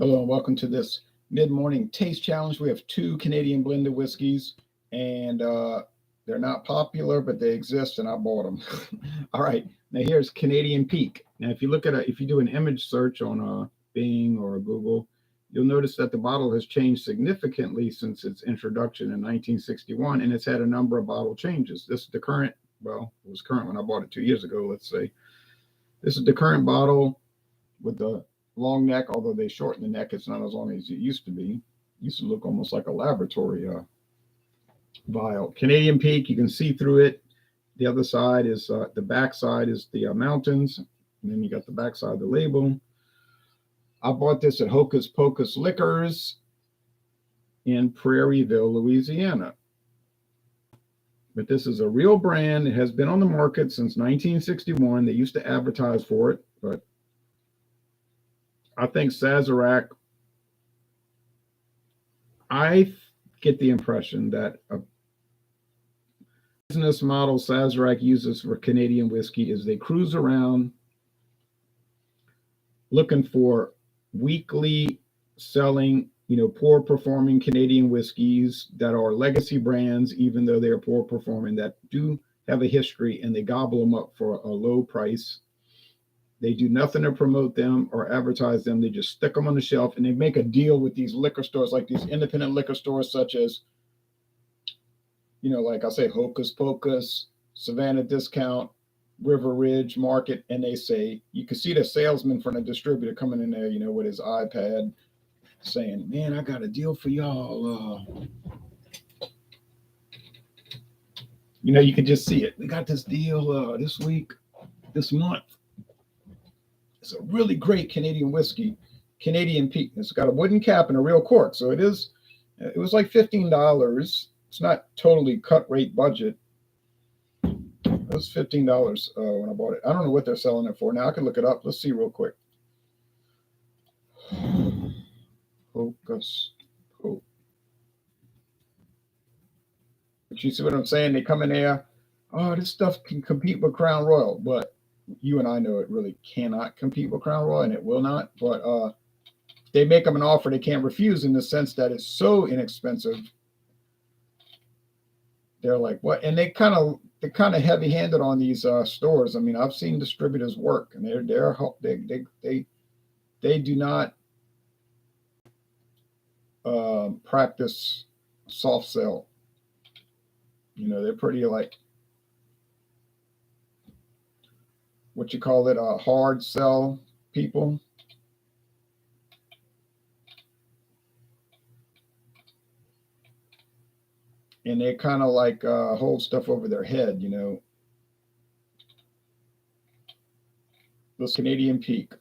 Hello and welcome to this mid-morning taste challenge. We have two Canadian blended whiskeys, and they're not popular, but they exist, and I bought them. All right, now here's Canadian Peak. Now, if you look at if you do an image search on Bing or Google, you'll notice that the bottle has changed significantly since its introduction in 1961, and it's had a number of bottle changes. This is the current. Well, it was current when I bought it 2 years ago. Let's say this is the current bottle with the long neck, although they shortened the neck. It's not as long as it used to be. It used to look almost like a laboratory vial. Canadian Peak, you can see through it. The other side is the back side is the mountains, and then you got the back side of the label. I bought this at Hocus Pocus Liquors in Prairieville, Louisiana. But this is a real brand. It has been on the market since 1961. They used to advertise for it, but I think Sazerac, I get the impression that a business model Sazerac uses for Canadian whiskey is they cruise around looking for weekly selling, poor performing Canadian whiskeys that are legacy brands, even though they are poor performing, that do have a history, and they gobble them up for a low price. They do nothing to promote them or advertise them. They just stick them on the shelf, and they make a deal with these liquor stores, like these independent liquor stores, such as, like I say, Hocus Pocus, Savannah Discount, River Ridge Market, and they say, you can see the salesman from the distributor coming in there, with his iPad saying, man, I got a deal for y'all. You can just see it. We got this deal this week, this month. It's a really great Canadian whiskey, Canadian Peak. It's got a wooden cap and a real cork. So it was like $15. It's not totally cut rate budget. It was $15 when I bought it. I don't know what they're selling it for now. I can look it up. Let's see real quick. Hocus Pocus. But you see what I'm saying? They come in there. Oh, this stuff can compete with Crown Royal, but you and I know it really cannot compete with Crown Royal, and it will not. But they make them an offer they can't refuse, in the sense that it's so inexpensive. They're like, what? And they're kind of heavy-handed on these stores. I mean, I've seen distributors work, and they do not practice soft sell. They're pretty like, what you call it, hard sell people. And they kind of like hold stuff over their head, This Canadian Peak.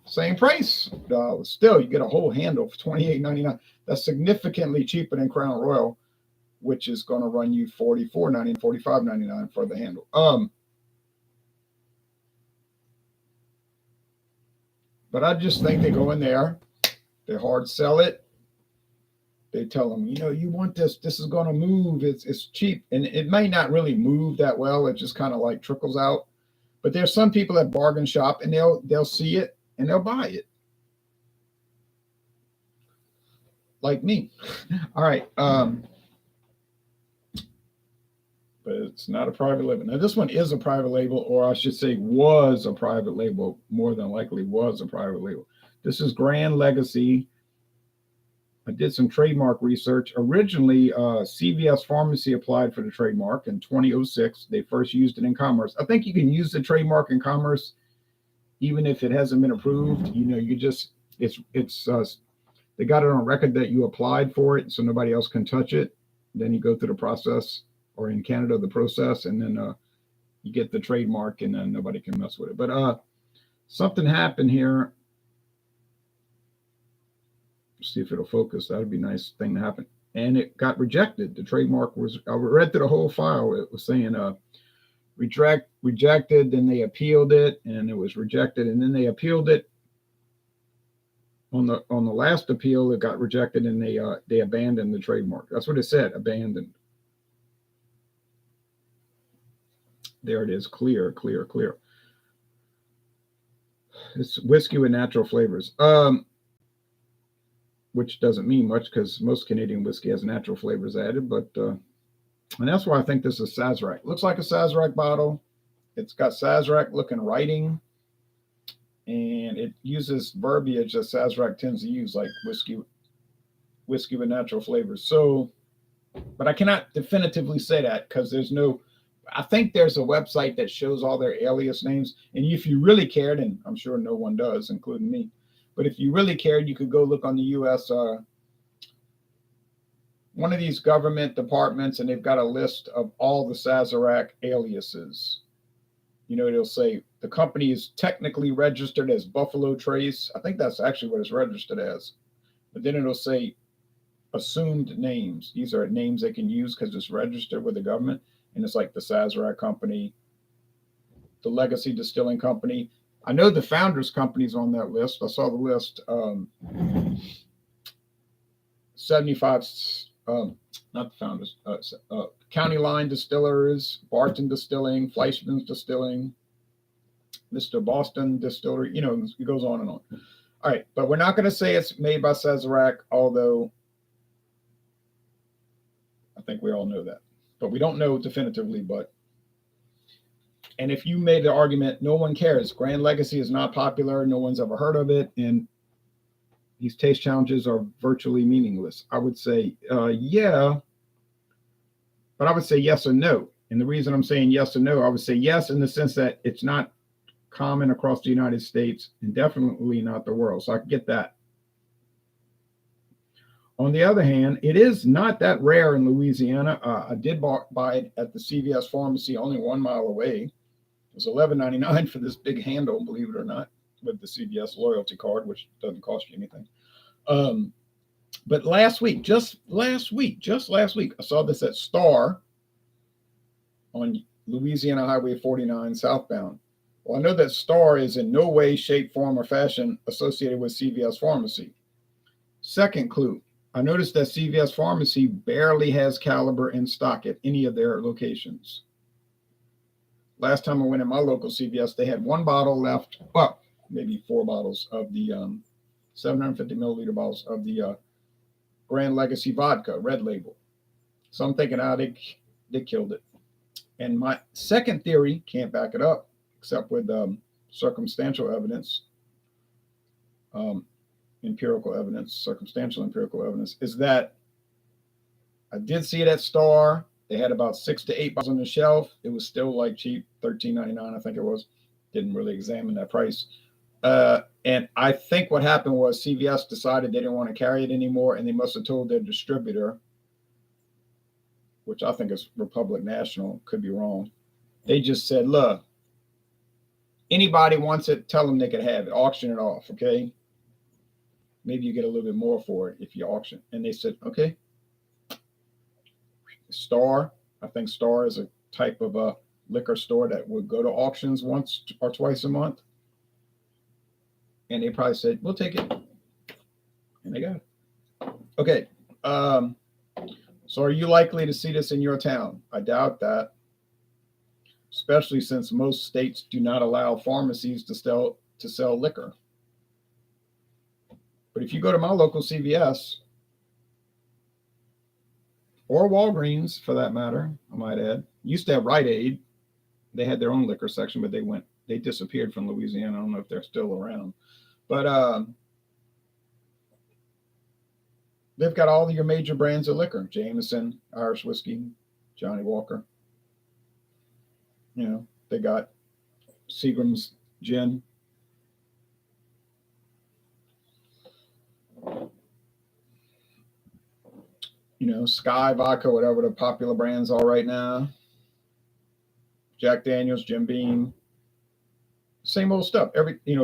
Same price. Still, you get a whole handle for $28.99. That's significantly cheaper than Crown Royal, which is going to run you $44.99, $45.99 for the handle. But I just think they go in there, they hard sell it. They tell them, you want this. This is going to move. It's cheap, and it may not really move that well. It just kind of like trickles out. But there's some people that bargain shop, and they'll see it and they'll buy it. Like me. All right. But it's not a private label. Now, this one is a private label, or I should say was a private label, more than likely was a private label. This is Gran Legacy. I did some trademark research. Originally, CVS Pharmacy applied for the trademark in 2006. They first used it in commerce. I think you can use the trademark in commerce, even if it hasn't been approved. They got it on record that you applied for it, so nobody else can touch it. Then you go through the process, or in Canada, the process, and then you get the trademark, and then nobody can mess with it. But something happened here. See if it'll focus. That would be a nice thing to happen. And it got rejected. The trademark was, I read through the whole file. It was saying rejected, then they appealed it, and it was rejected, and then they appealed it. On the last appeal, it got rejected, and they abandoned the trademark. That's what it said, abandoned. There it is, clear. It's whiskey with natural flavors. Which doesn't mean much because most Canadian whiskey has natural flavors added, but and that's why I think this is Sazerac. Looks like a Sazerac bottle. It's got Sazerac looking writing, and it uses verbiage that Sazerac tends to use, like whiskey with natural flavors. So, but I cannot definitively say that because there's no. I think there's a website that shows all their alias names, and if you really cared, and I'm sure no one does, including me, but if you really cared, you could go look on the U.S. One of these government departments, and they've got a list of all the Sazerac aliases. You know, they'll say the company is technically registered as Buffalo Trace. I think that's actually what it's registered as. But then it'll say assumed names. These are names they can use because it's registered with the government. And it's like the Sazerac Company, the Legacy Distilling Company. I know the Founders Company's on that list. I saw the list. 75, not the Founders, County Line Distillers, Barton Distilling, Fleischmann's Distilling, Mr. Boston Distillery. You know, it goes on and on. All right, but we're not going to say it's made by Sazerac, although I think we all know that. But we don't know definitively, but. And if you made the argument, no one cares. Gran Legacy is not popular. No one's ever heard of it. And these taste challenges are virtually meaningless. I would say, yeah, but I would say yes or no. And the reason I'm saying yes or no, I would say yes in the sense that it's not common across the United States and definitely not the world. So I get that. On the other hand, it is not that rare in Louisiana. I did buy it at the CVS Pharmacy only 1 mile away. It was $11.99 for this big handle, believe it or not, with the CVS loyalty card, which doesn't cost you anything. But just last week, I saw this at Star on Louisiana Highway 49 southbound. Well, I know that Star is in no way, shape, form, or fashion associated with CVS Pharmacy. Second clue, I noticed that CVS Pharmacy barely has Caliber in stock at any of their locations. Last time I went in my local CVS, they had 1 bottle left, well, maybe 4 bottles of the 750 milliliter bottles of the Gran Legacy vodka, red label. So I'm thinking, they killed it. And my second theory, can't back it up, except with circumstantial evidence, circumstantial empirical evidence, is that I did see it at Star. They had about 6 to 8 bottles on the shelf. It was still like cheap, $13.99, I think it was. Didn't really examine that price. And I think what happened was CVS decided they didn't want to carry it anymore, and they must have told their distributor, which I think is Republic National, could be wrong. They just said, look, anybody wants it, tell them they could have it, auction it off, okay? Maybe you get a little bit more for it if you auction. And they said, okay. Star, I think Star is a type of a liquor store that would go to auctions once or twice a month. And they probably said, we'll take it. And they got it. Okay. So are you likely to see this in your town? I doubt that, especially since most states do not allow pharmacies to sell liquor. But if you go to my local CVS or Walgreens, for that matter, I might add, used to have Rite Aid. They had their own liquor section, but they disappeared from Louisiana. I don't know if they're still around. But they've got all of your major brands of liquor: Jameson, Irish whiskey, Johnny Walker. You know, they got Seagram's gin. You know, Sky Vodka, whatever the popular brands are right now. Jack Daniels, Jim Beam. Same old stuff.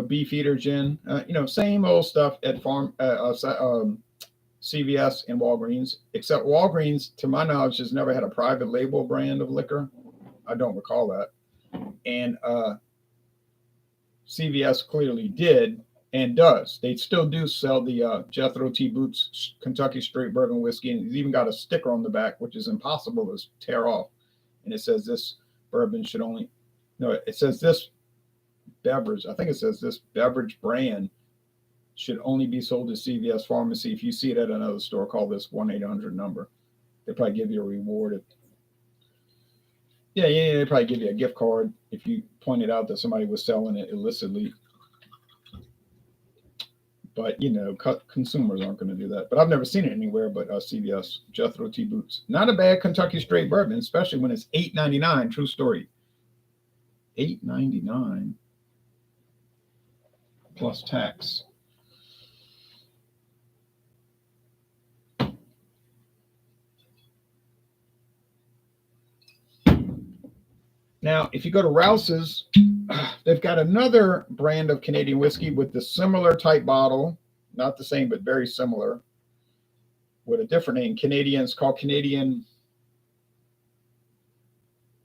Beefeater gin. Same old stuff at CVS and Walgreens, except Walgreens, to my knowledge, has never had a private label brand of liquor. I don't recall that. And CVS clearly did and does. They still do sell the Jethro T. Boots Kentucky Straight Bourbon Whiskey, and it's even got a sticker on the back, which is impossible to tear off. And it says this bourbon should only, no, it says this beverage. I think it says this beverage brand should only be sold at CVS Pharmacy. If you see it at another store, call this 1-800 number. They probably give you a reward. Yeah, they probably give you a gift card if you pointed out that somebody was selling it illicitly. But consumers aren't going to do that. But I've never seen it anywhere but CVS. Jethro T Boots. Not a bad Kentucky straight bourbon, especially when it's $8.99. True story. $8.99 plus tax. Now, if you go to Rouse's, they've got another brand of Canadian whiskey with the similar type bottle, not the same, but very similar, with a different name. Canadian's called Canadian,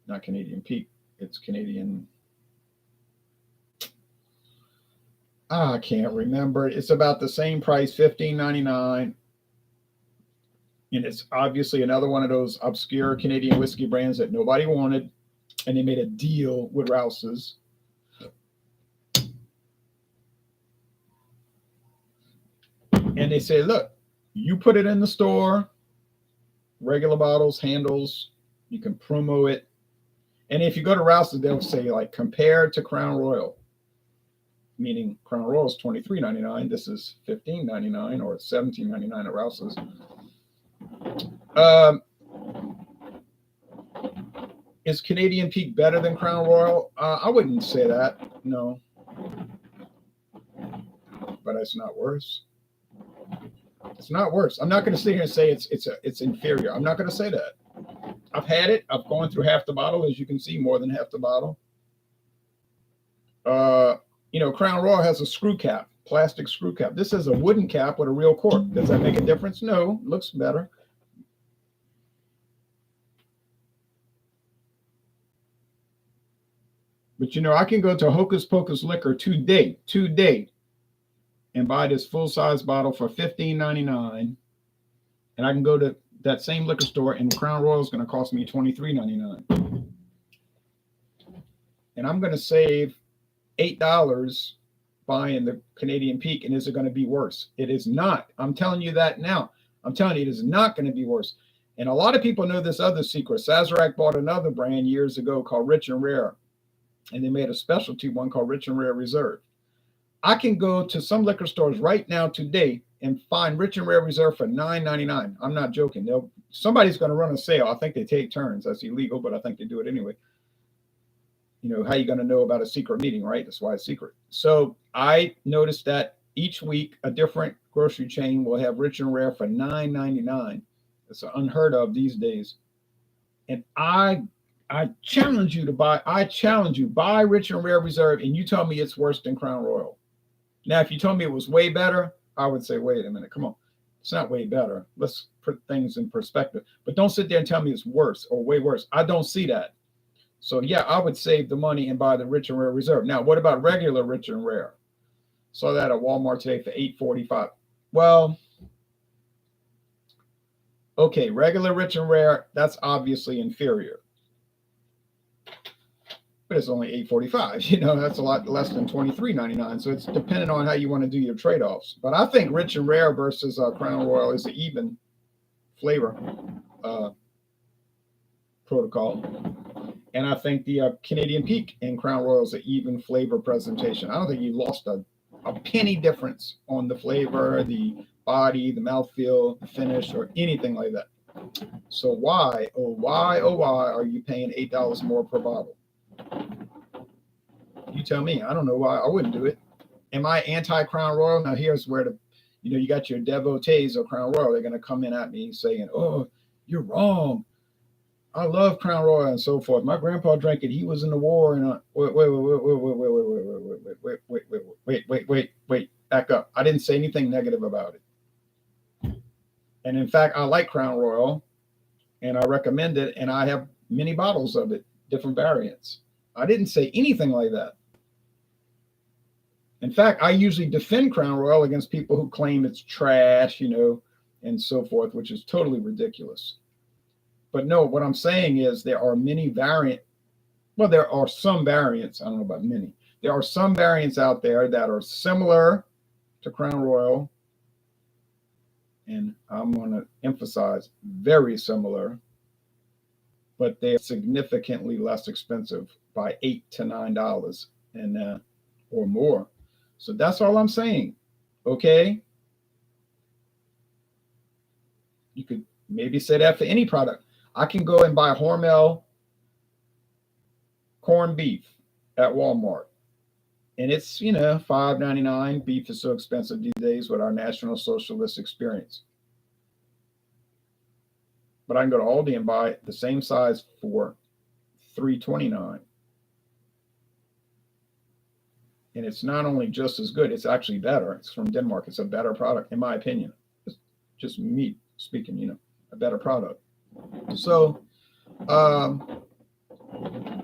not Canadian Peak. It's Canadian. I can't remember. It's about the same price, $15.99. And it's obviously another one of those obscure Canadian whiskey brands that nobody wanted. And they made a deal with Rouse's. And they say, look, you put it in the store, regular bottles, handles, you can promo it. And if you go to Rouse's, they'll say, like, compared to Crown Royal, meaning Crown Royal is $23.99. This is $15.99 or $17.99 at Rouse's. Is Canadian Peak better than Crown Royal? I wouldn't say that, no. But it's not worse. It's not worse. I'm not going to sit here and say it's inferior. I'm not going to say that. I've had it. I've gone through half the bottle, as you can see, more than half the bottle. Crown Royal has a screw cap, plastic screw cap. This is a wooden cap with a real cork. Does that make a difference? No, looks better. But I can go to Hocus Pocus Liquor today, and buy this full-size bottle for $15.99. And I can go to that same liquor store, and Crown Royal is going to cost me $23.99. And I'm going to save $8 buying the Canadian Peak. And is it going to be worse? It is not. I'm telling you that now. I'm telling you, it is not going to be worse. And a lot of people know this other secret. Sazerac bought another brand years ago called Rich and Rare. And they made a specialty one called Rich and Rare Reserve. I can go to some liquor stores right now today and find Rich and Rare Reserve for $9.99. I'm not joking. Somebody's going to run a sale. I think they take turns. That's illegal, but I think they do it anyway. How are you going to know about a secret meeting, right? That's why it's secret. So I noticed that each week a different grocery chain will have Rich and Rare for $9.99. It's unheard of these days. And I challenge you to buy. Buy Rich and Rare Reserve, and you tell me it's worse than Crown Royal. Now, if you told me it was way better, I would say, wait a minute, come on. It's not way better. Let's put things in perspective. But don't sit there and tell me it's worse or way worse. I don't see that. So, yeah, I would save the money and buy the Rich and Rare Reserve. Now, what about regular Rich and Rare? Saw that at Walmart today for $8.45. Well, okay, regular Rich and Rare, that's obviously inferior. But it's only $8.45. That's a lot less than $23.99. So it's dependent on how you want to do your trade-offs. But I think Rich and Rare versus Crown Royal is an even flavor protocol. And I think the Canadian Peak and Crown Royal is an even flavor presentation. I don't think you lost a penny difference on the flavor, the body, the mouthfeel, the finish, or anything like that. So why are you paying $8 more per bottle? You tell me. I don't know why I wouldn't do it. Am I anti-Crown Royal? Now here's where you got your devotees of Crown Royal. They're going to come in at me saying, "Oh, you're wrong. I love Crown Royal," and so forth. My grandpa drank it. He was in the war. And wait. Back up. I didn't say anything negative about it. And in fact, I like Crown Royal, and I recommend it. And I have many bottles of it, different variants. I didn't say anything like that. In fact, I usually defend Crown Royal against people who claim it's trash, and so forth, which is totally ridiculous. But no, what I'm saying is there are many there are some variants. I don't know about many. There are some variants out there that are similar to Crown Royal, and I'm going to emphasize very similar, but they are significantly less expensive by $8 to $9 and or more. So that's all I'm saying. Okay, you could maybe say that for any product. I can go and buy Hormel corned beef at Walmart, and it's $5.99. Beef is so expensive these days with our National Socialist experience. But I can go to Aldi and buy the same size for $3.29. And it's not only just as good, it's actually better. It's from Denmark. It's a better product, in my opinion. It's just me speaking, a better product. So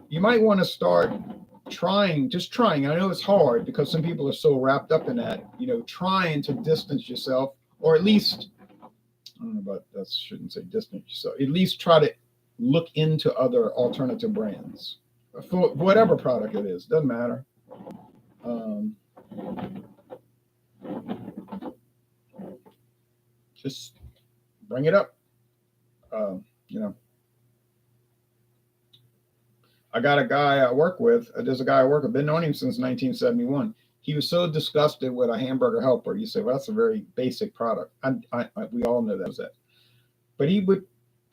you might want to start just trying. I know it's hard because some people are so wrapped up in that, trying to distance yourself, or at least, I don't know about that, shouldn't say distance yourself, at least try to look into other alternative brands for whatever product it is. Doesn't matter. Just bring it up. I got a guy I work with. There's a guy I work with. Been known him since 1971. He was so disgusted with a hamburger helper. You say, well, that's a very basic product. We all know that was that. But he would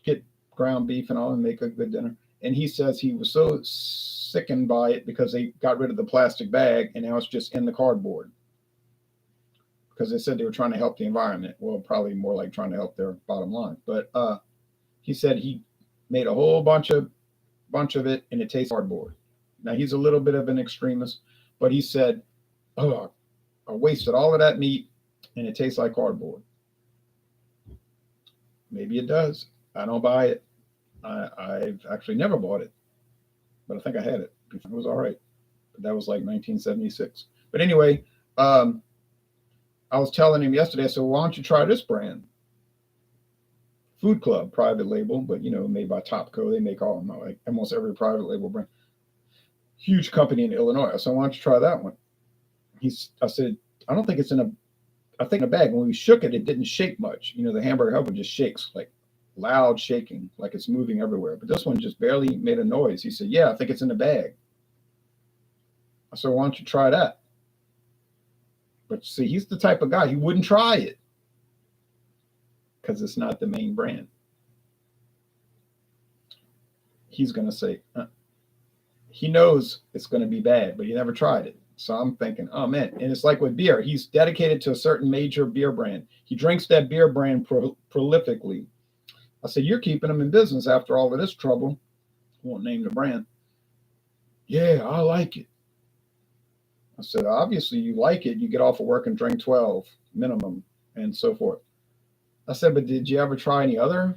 get ground beef and all and make a good dinner. And he says he was so sickened by it because they got rid of the plastic bag and now it's just in the cardboard. Because they said they were trying to help the environment. Well, probably more like trying to help their bottom line. But he said he made a whole bunch of it and it tastes cardboard. Now he's a little bit of an extremist, but he said, "Oh, I wasted all of that meat and it tastes like cardboard." Maybe it does. I don't buy it. I've actually never bought it, but I think I had it. It was all right. But that was like 1976. But anyway, I was telling him yesterday, I said, why don't you try this brand? Food Club, private label, but made by Topco. They make almost every private label brand. Huge company in Illinois. So why don't you try that one? I said, I don't think it's in a bag. When we shook it, it didn't shake much. The hamburger helper just shakes, like loud shaking, like it's moving everywhere. But this one just barely made a noise. He said, yeah, I think it's in a bag. I said, why don't you try that? But see, he's the type of guy, he wouldn't try it because it's not the main brand. He's going to say, he knows it's going to be bad, but he never tried it. So I'm thinking, oh man. And it's like with beer. He's dedicated to a certain major beer brand. He drinks that beer brand prolifically. I said, you're keeping him in business after all of this trouble. I won't name the brand. Yeah, I like it. I said, obviously you like it. You get off of work and drink 12 minimum and so forth. I said, but did you ever try any other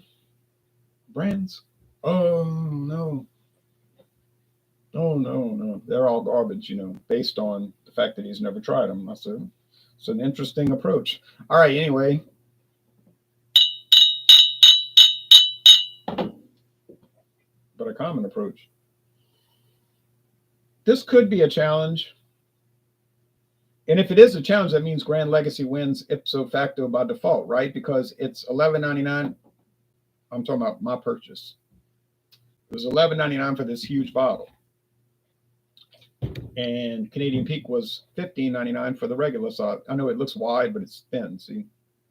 brands? Oh, no. Oh, no. They're all garbage, based on the fact that he's never tried them. I said, it's an interesting approach. All right, anyway. But a common approach. This could be a challenge. And if it is a challenge, that means Gran Legacy wins ipso facto by default, right? Because it's $11.99. I'm talking about my purchase. It was $11.99 for this huge bottle. And Canadian Peak was $15.99 for the regular size. I know it looks wide, but it's thin. See,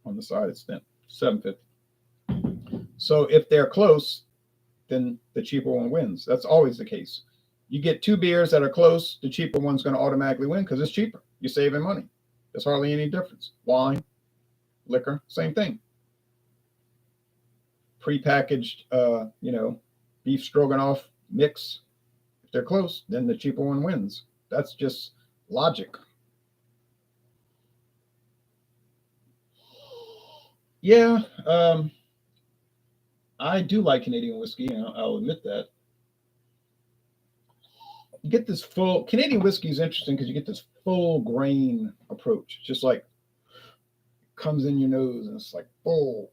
on the side it's thin. $7.50. So if they're close, then the cheaper one wins. That's always the case. You get two beers that are close, the cheaper one's going to automatically win because it's cheaper. You're saving money. There's hardly any difference. Wine, liquor, same thing. Prepackaged, beef stroganoff mix. If they're close, then the cheaper one wins. That's just logic. Yeah, I do like Canadian whiskey, and I'll admit that. You get this full Canadian whiskey is interesting because you get this full grain approach, just like comes in your nose and it's like full,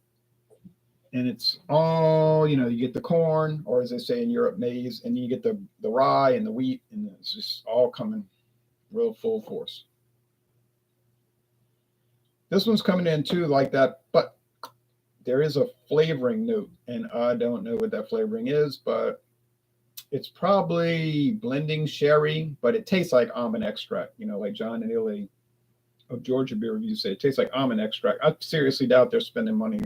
and it's all you get the corn, or as they say in Europe, maize, and you get the rye and the wheat, and it's just all coming. real full force. This one's coming in too like that, but there is a flavoring note, and I don't know what that flavoring is, but it's probably blending sherry, but it tastes like almond extract. You know, like John and Illy of Georgia Beer Reviews say it tastes like almond extract. I seriously doubt they're spending money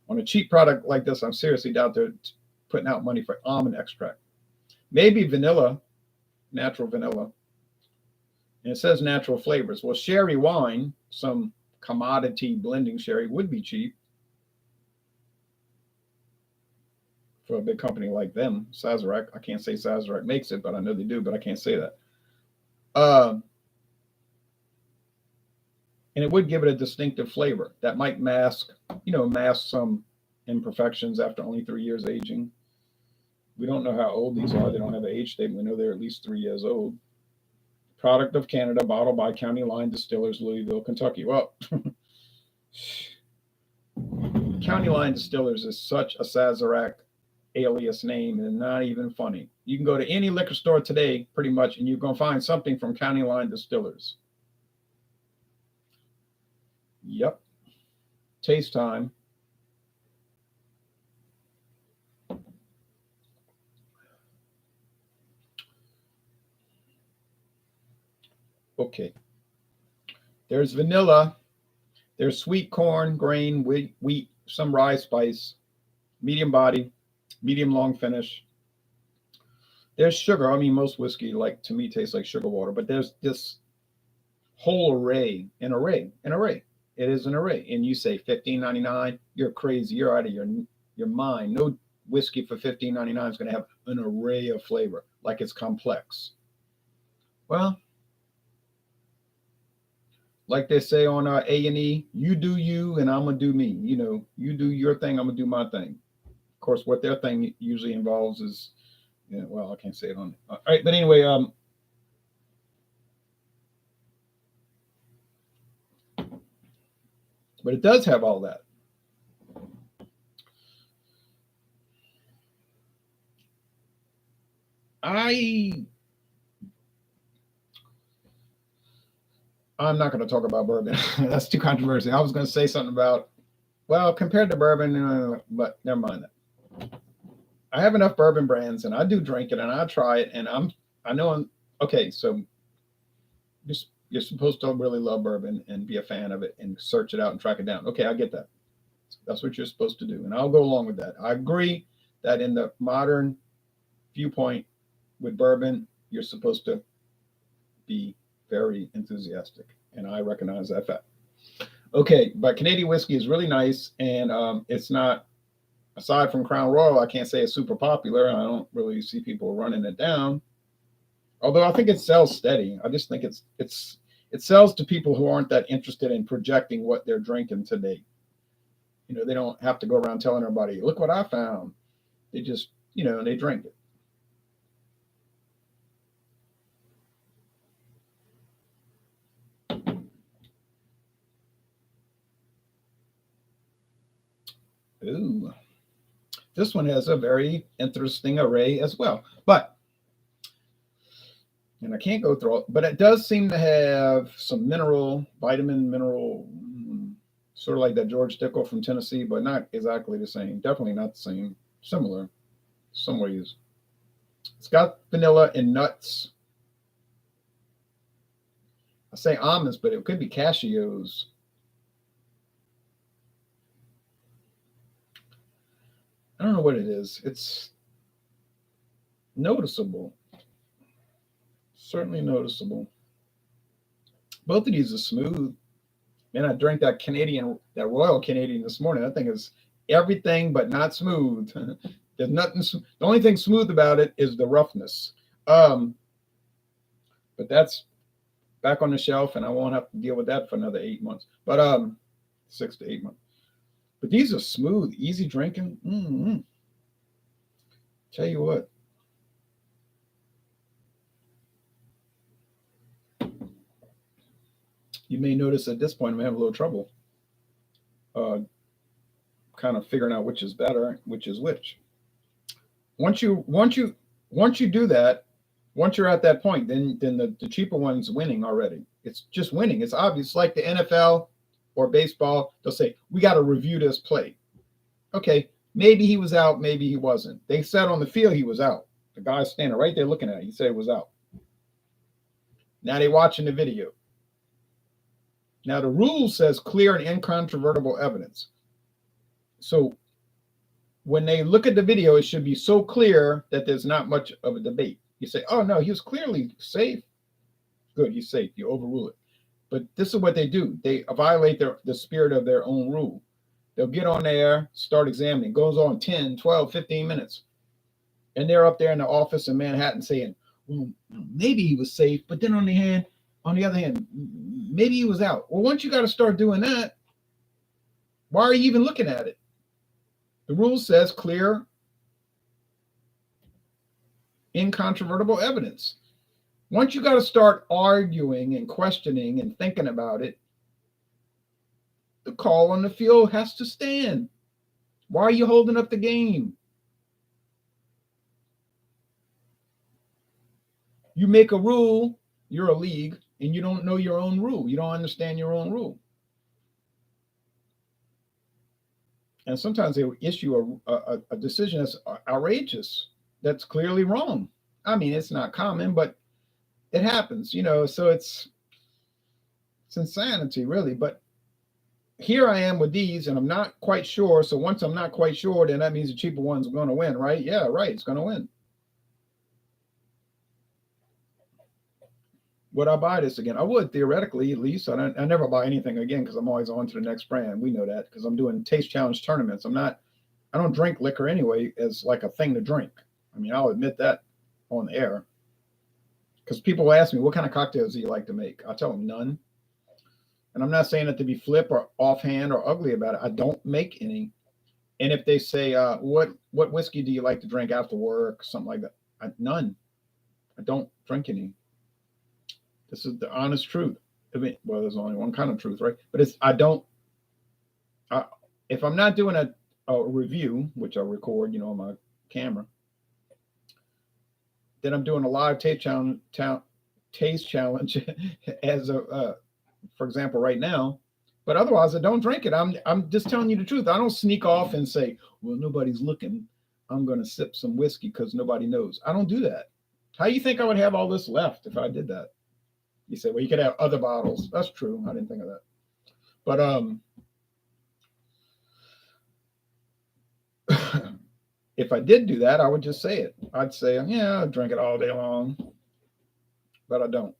on a cheap product like this. I seriously doubt they're putting out money for almond extract. Maybe vanilla, natural vanilla. And it says natural flavors. Well, sherry wine, some commodity blending sherry, would be cheap for a big company like them, Sazerac. I can't say Sazerac makes it, but I know they do, but I can't say that. And it would give it a distinctive flavor that might mask some imperfections after only 3 years aging. We don't know how old these are. They don't have an age statement. We know they're at least 3 years old. Product of Canada, bottled by County Line Distillers, Louisville, Kentucky. Well, County Line Distillers is such a Sazerac alias name and not even funny. You can go to any liquor store today, pretty much, and you're going to find something from County Line Distillers. Yep. Taste time. Okay. There's vanilla. There's sweet corn, grain, wheat, some rye spice, medium body, medium long finish. There's sugar. I mean, most whiskey, like to me, tastes like sugar water, but there's this whole array. It is an array. And you say $15.99, you're crazy. You're out of your mind. No whiskey for $15.99 is going to have an array of flavor, like it's complex. Well, like they say on A&E, you do you and I'm going to do me. You know, you do your thing, I'm going to do my thing. Of course, what their thing usually involves is, well, I can't say it on. All right, but anyway, but it does have all that. I'm not going to talk about bourbon. That's too controversial. I was going to say something about, well, compared to bourbon, but never mind that. I have enough bourbon brands, and I do drink it, and I try it, and I know I'm okay. So you're supposed to really love bourbon and be a fan of it and search it out and track it down. Okay, I get that. That's what you're supposed to do, and I'll go along with that. I agree that in the modern viewpoint with bourbon, you're supposed to be very enthusiastic, and I recognize that fact. Okay, but Canadian whiskey is really nice, and it's not, aside from Crown Royal, I can't say it's super popular. I don't really see people running it down, although I think it sells steady. I just think it sells to people who aren't that interested in projecting what they're drinking today. They don't have to go around telling everybody, look what I found. They just, they drink it. Ooh, this one has a very interesting array as well. And I can't go through it, but it does seem to have some vitamin, sort of like that George Dickel from Tennessee, but not exactly the same. Definitely not the same. Similar, some ways. It's got vanilla and nuts. I say almonds, but it could be cashews. I don't know what it is. It's noticeable. Certainly noticeable. Both of these are smooth. Man, I drank that Royal Canadian this morning. That thing is everything but not smooth. There's nothing. The only thing smooth about it is the roughness. But that's back on the shelf, and I won't have to deal with that for another 8 months. But 6 to 8 months. But these are smooth, easy drinking. Mm-hmm. Tell you what. You may notice at this point I'm having a little trouble kind of figuring out which is better, which is which. Once you do that, Once you're at that point, then the cheaper one's winning already. It's just winning. It's obvious. Like the NFL or baseball, they'll say, we got to review this play. Okay, maybe he was out, maybe he wasn't. They said on the field he was out. The guy's standing right there looking at it. He said it was out. Now they're watching the video. Now the rule says clear and incontrovertible evidence. So when they look at the video, it should be so clear that there's not much of a debate. You say, oh, no, he was clearly safe. Good, he's safe. You overrule it. But this is what they do. They violate the spirit of their own rule. They'll get on there, start examining. It goes on 10, 12, 15 minutes. And they're up there in the office in Manhattan saying, well, maybe he was safe. But then on the other hand, maybe he was out. Well, once you got to start doing that, why are you even looking at it? The rule says clear, incontrovertible evidence. Once you got to start arguing and questioning and thinking about it, the call on the field has to stand. Why are you holding up the game? You make a rule, you're a league, and you don't know your own rule. You don't understand your own rule. And sometimes they issue a decision that's outrageous, that's clearly wrong. I mean, it's not common, but it happens, so it's insanity, really. But here I am with these, and I'm not quite sure. So once I'm not quite sure, then that means the cheaper one's going to win, right? Yeah, right. It's going to win. Would I buy this again? I would, theoretically, at least. I never buy anything again because I'm always on to the next brand. We know that because I'm doing taste challenge tournaments. I don't drink liquor anyway as like a thing to drink. I mean, I'll admit that on the air. Because people ask me, what kind of cocktails do you like to make? I tell them none. And I'm not saying it to be flip or offhand or ugly about it. I don't make any. And if they say, what whiskey do you like to drink after work? Something like that. None. I don't drink any. This is the honest truth. I mean, well, there's only one kind of truth, right? But if I'm not doing a review, which I record, on my camera, then I'm doing a live taste challenge as for example, right now. But otherwise, I don't drink it. I'm just telling you the truth. I don't sneak off and say, well, nobody's looking. I'm going to sip some whiskey because nobody knows. I don't do that. How do you think I would have all this left if I did that? You say, well, you could have other bottles. That's true. I didn't think of that. But if I did do that, I would just say it. I'd say, yeah, I'll drink it all day long. But I don't.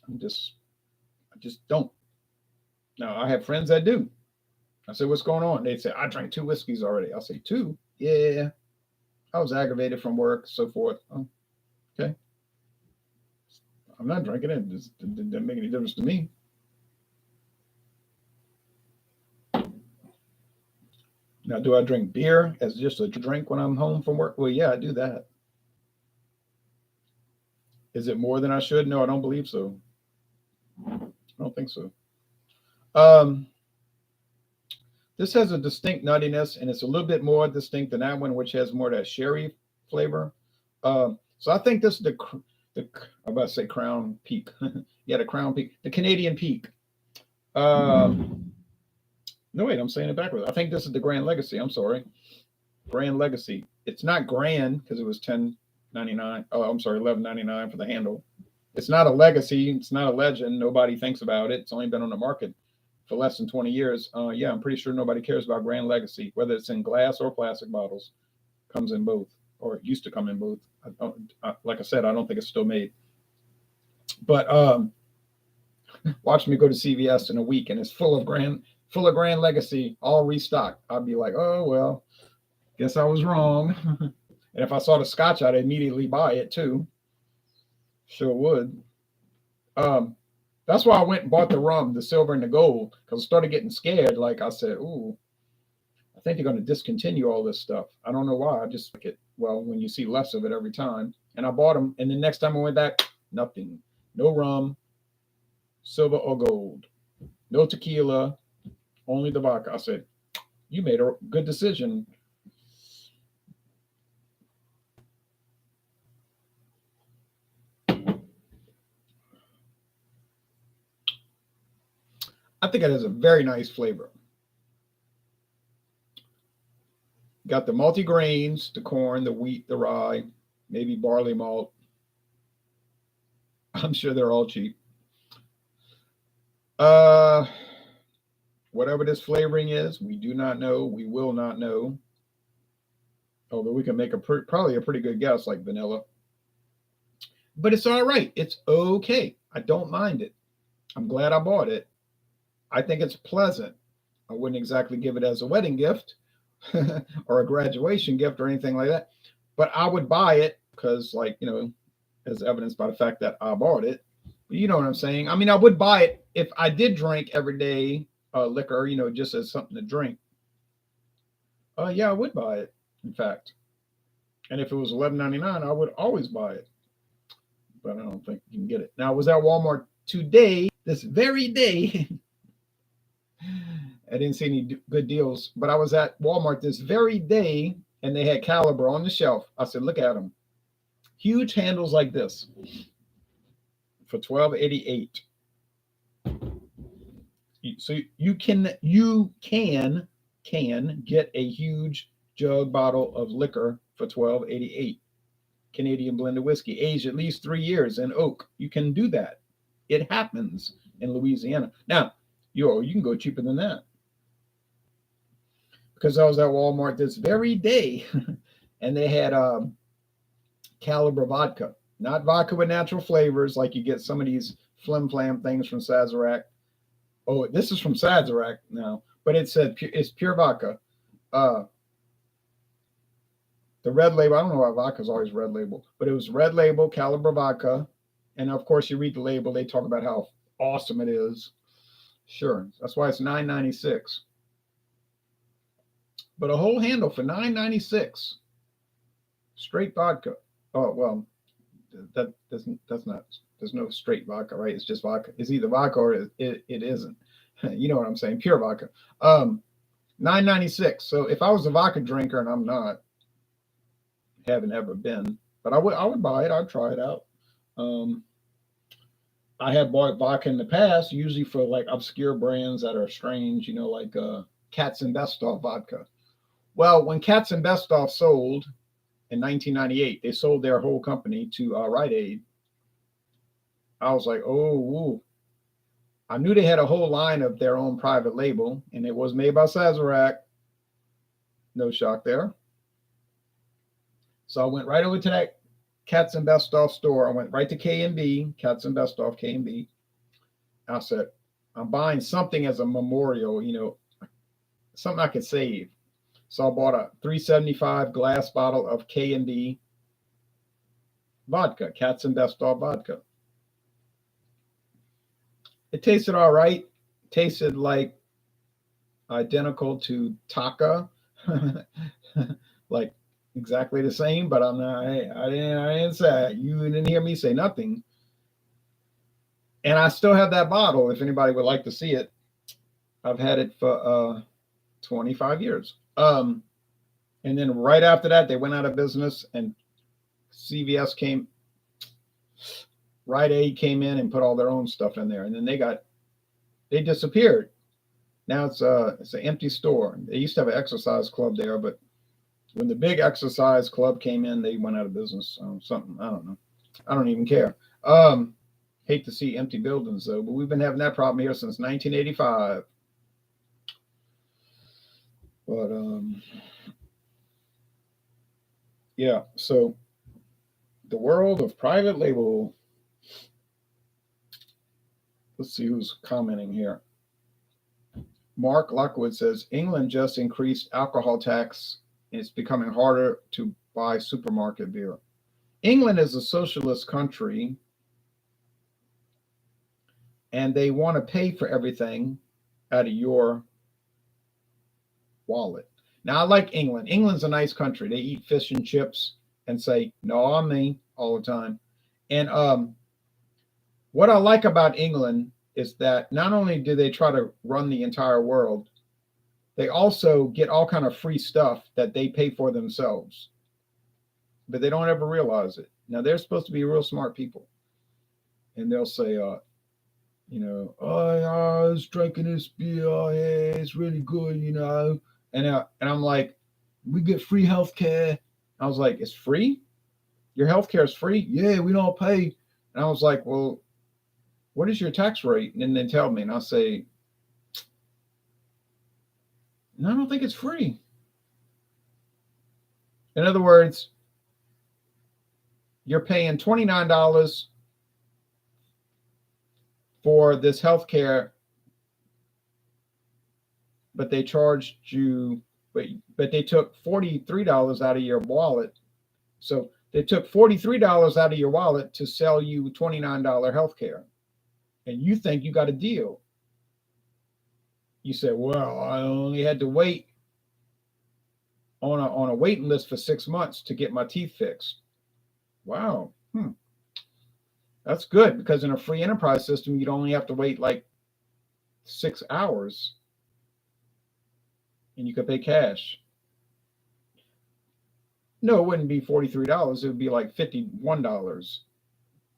I just don't. Now, I have friends that do. I say, what's going on? They'd say, I drank 2 whiskeys already. I'll say, 2? Yeah. I was aggravated from work, so forth. Oh, okay. I'm not drinking it. It didn't make any difference to me. Now, do I drink beer as just a drink when I'm home from work? Well, yeah, I do that. Is it more than I should? No, I don't believe so. I don't think so. This has a distinct nuttiness, and it's a little bit more distinct than that one, which has more of that sherry flavor. So I think this is I'm about to say Crown Peak. Yeah, the Crown Peak, the Canadian Peak. No, wait, I'm saying it backwards. I think this is the Gran Legacy. I'm sorry. Gran Legacy. It's not grand because it was $10.99. Oh, I'm sorry, $11.99 for the handle. It's not a legacy. It's not a legend. Nobody thinks about it. It's only been on the market for less than 20 years. Yeah, I'm pretty sure nobody cares about Gran Legacy, whether it's in glass or plastic bottles. Comes in both, or it used to come in both. Like I said, I don't think it's still made. But watch me go to CVS in a week, and it's full of Gran Legacy, all restocked. I'd be like, oh well, guess I was wrong. And if I saw the Scotch, I'd immediately buy it too. Sure would. That's why I went and bought the rum, the silver and the gold, because I started getting scared. Like I said, ooh, I think they're going to discontinue all this stuff. I don't know why. I just like it. Well, when you see less of it every time. And I bought them. And the next time I went back, nothing. No rum, silver or gold. No tequila, only the vodka. I said, you made a good decision. I think it has a very nice flavor. Got the multi-grains, the corn, the wheat, the rye, maybe barley malt. I'm sure they're all cheap. Uh, whatever this flavoring is, we do not know. We will not know. Although we can make probably a pretty good guess, like vanilla. But it's all right. It's okay. I don't mind it. I'm glad I bought it. I think it's pleasant. I wouldn't exactly give it as a wedding gift or a graduation gift or anything like that. But I would buy it because, like, as evidenced by the fact that I bought it. You know what I'm saying? I mean, I would buy it if I did drink every day liquor, just as something to drink. Yeah, I would buy it, in fact. And if it was $11.99, I would always buy it. But I don't think you can get it. Now, I was at Walmart today, this very day. I didn't see any good deals, but I was at Walmart this very day and they had Caliber on the shelf. I said, look at them. Huge handles like this for $12.88. So you can get a huge jug bottle of liquor for $12.88. Canadian blended whiskey, aged at least 3 years in oak. You can do that. It happens in Louisiana. Now, you can go cheaper than that. Because I was at Walmart this very day and they had Caliber vodka. Not vodka with natural flavors like you get some of these flim flam things from Sazerac. Oh, this is from Sazerac now, but it said it's pure vodka. The red label, I don't know why vodka is always red label, but it was red label Caliber vodka. And of course, you read the label, they talk about how awesome it is. Sure, that's why it's $9.96. But a whole handle for $9.96. Straight vodka. Oh well, that's not. There's no straight vodka, right? It's just vodka. It's either vodka or it isn't. You know what I'm saying? Pure vodka. $9.96. So if I was a vodka drinker, and I'm not, haven't ever been, but I would buy it. I'd try it out. I have bought vodka in the past, usually for like obscure brands that are strange, like Katz and Bestoff vodka. Well, when Katz and Bestoff sold in 1998, they sold their whole company to Rite Aid. I was like, oh, woo. I knew they had a whole line of their own private label, and it was made by Sazerac. No shock there. So I went right over to that Katz and Bestoff store. I went right to K&B, Katz and Bestoff, K&B. I said, I'm buying something as a memorial, something I could save. So I bought a $3.75 glass bottle of K&B vodka, Katz and Bestoff vodka. It tasted all right. Tasted like identical to Taka, like exactly the same. But I'm not. I didn't say it. You didn't hear me say nothing. And I still have that bottle. If anybody would like to see it, I've had it for 25 years. And then right after that, they went out of business, and CVS came. Rite Aid came in and put all their own stuff in there, and then they disappeared. Now it's an empty store. They used to have an exercise club there, but when the big exercise club came in, they went out of business. Something, I don't know. I don't even care. Hate to see empty buildings though, but we've been having that problem here since 1985. But yeah, so the world of private label. Let's see who's commenting here. Mark Lockwood says, England just increased alcohol tax. It's becoming harder to buy supermarket beer. England is a socialist country, and they want to pay for everything out of your wallet. Now, I like England. England's a nice country. They eat fish and chips and say, no, on me all the time. And what I like about England is that not only do they try to run the entire world, they also get all kind of free stuff that they pay for themselves, but they don't ever realize it. Now, they're supposed to be real smart people, and they'll say, Oh, yeah, I was drinking this beer. Oh, yeah, it's really good, And I'm like, we get free health care. I was like, it's free? Your health care is free? Yeah, we don't pay. And I was like, well, what is your tax rate? And then they tell me, and I say, no, I don't think it's free. In other words, you're paying $29 for this health care, but they charged you, but they took $43 out of your wallet. So they took $43 out of your wallet to sell you $29 health care. And you think you got a deal. You say, well, I only had to wait on a waiting list for 6 months to get my teeth fixed. Wow. That's good, because in a free enterprise system, you'd only have to wait like 6 hours and you could pay cash. No, it wouldn't be $43. It would be like $51.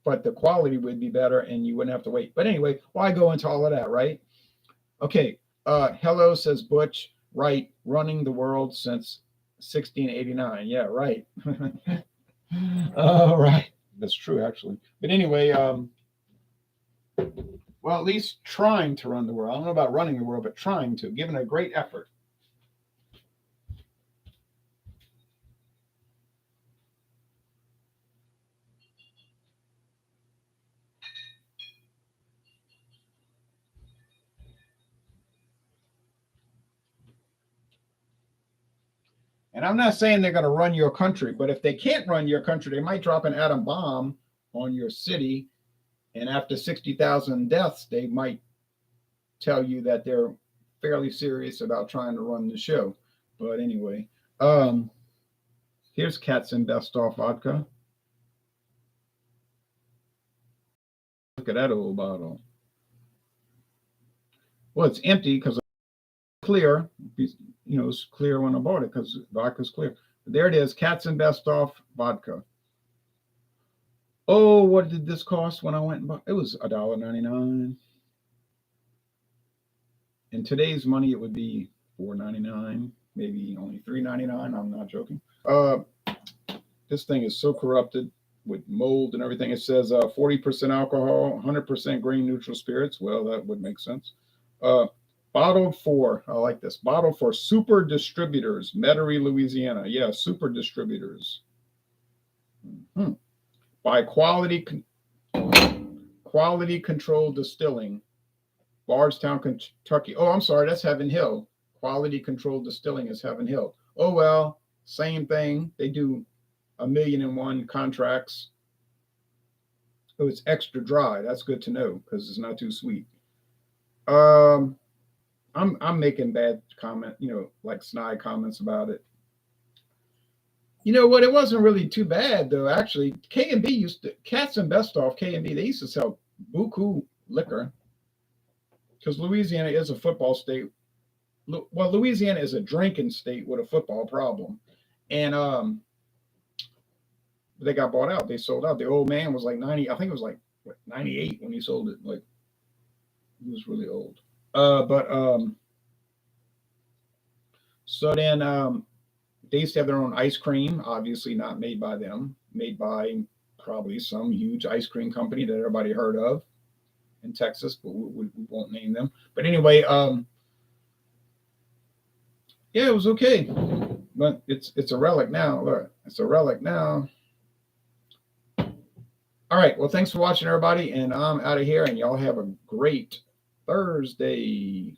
But the quality would be better and you wouldn't have to wait. But anyway, why go into all of that, right? Okay. Hello, says Butch. Right. Running the world since 1689. Yeah, right. All right. That's true, actually. But anyway, well, at least trying to run the world. I don't know about running the world, but trying to, giving a great effort. And I'm not saying they're going to run your country, but if they can't run your country, they might drop an atom bomb on your city. And after 60,000 deaths, they might tell you that they're fairly serious about trying to run the show. But anyway, here's Katz and Best Off vodka. Look at that old bottle. Well, it's empty because it's clear. It's clear when I bought it because vodka's clear. But there it is, Katz and Best Off vodka. Oh, what did this cost when I went and bought? It was $1.99. In today's money, it would be $4.99, maybe only $3.99. I'm not joking. This thing is so corrupted with mold and everything. It says 40% alcohol, 100% grain neutral spirits. Well, that would make sense. Bottled for, I like this, bottled for Super Distributors, Metairie, Louisiana. Yeah, Super Distributors. By Quality Control Distilling, Bardstown, Kentucky. Oh, I'm sorry, that's Heaven Hill. Quality Control Distilling is Heaven Hill. Oh, well, same thing. They do 1,000,001 contracts. Oh, it's extra dry. That's good to know because it's not too sweet. I'm making bad comment, like snide comments about it. You know what? It wasn't really too bad though. Actually, K&B used to, Katz and Best Off, K&B, they used to sell buku liquor because Louisiana is a football state. Well, Louisiana is a drinking state with a football problem, and they got bought out. They sold out. The old man was like 90. I think it was like 98 when he sold it. Like he was really old. So then they used to have their own ice cream. Obviously, not made by them. Made by probably some huge ice cream company that everybody heard of in Texas, but we won't name them. But anyway, yeah, it was okay. But it's a relic now. Look, it's a relic now. All right. Well, thanks for watching, everybody. And I'm out of here. And y'all have a great Thursday.